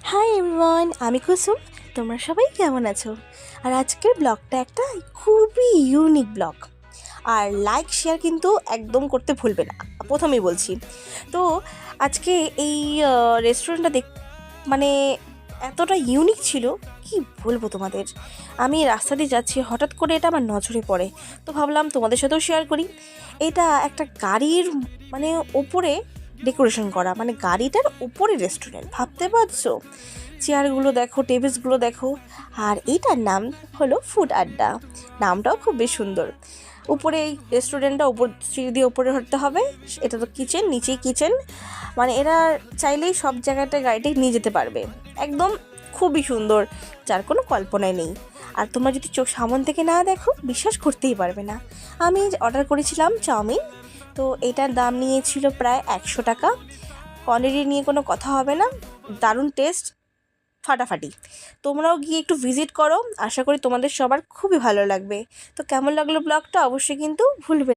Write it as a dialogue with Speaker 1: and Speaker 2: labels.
Speaker 1: Hi everyone, আমি কুসুম। তোমরা সবাই কেমন আছো? আর আজকের ব্লগটা একটা খুবই ইউনিক ব্লগ। আর লাইক শেয়ার কিন্তু একদম করতে ভুলবে না, প্রথমেই বলছি। তো আজকে এই রেস্টুরেন্টটা মানে এতটা ইউনিক ছিল, কি বলবো তোমাদের। আমি রাস্তা দিয়ে যাচ্ছি, হঠাৎ করে এটা আমার নজরে পড়ে, তো ভাবলাম তোমাদের সাথেও শেয়ার করি। এটা একটা গাড়ির ওপরে ডেকোরেশন করা, গাড়িটার উপরে রেস্টুরেন্ট, ভাবতে পারছো? চেয়ারগুলো দেখো, টেবিলসগুলো দেখো। আর এইটার নাম হলো ফুড আড্ডা। নামটাও খুব বেশ সুন্দর। উপরে এই রেস্টুরেন্টটা উপর সিঁড়ি দিয়ে উপরে হতে হবে। এটা তো কিচেন, নিচেই কিচেন। এরা চাইলেই সব জায়গাটায় গাড়িটাই নিয়ে যেতে পারবে। একদম খুবই সুন্দর, যার কোনো কল্পনাই নেই। আর তোমরা যদি চোখ সামন থেকে না দেখো, বিশ্বাস করতেই পারবে না। আমি অর্ডার করেছিলাম চাউমিন, তো এটার দাম নিয়েছিল প্রায় 100 টাকা। কোয়ান্টিটি নিয়ে কোনো কথা হবে না, দারুণ টেস্ট, ফাটাফাটি। তোমরাও গিয়ে একটু ভিজিট করো, আশা করি তোমাদের সবার খুবই ভালো লাগবে। তো কেমন লাগলো ব্লগটা অবশ্যই কিন্তু ভুলবে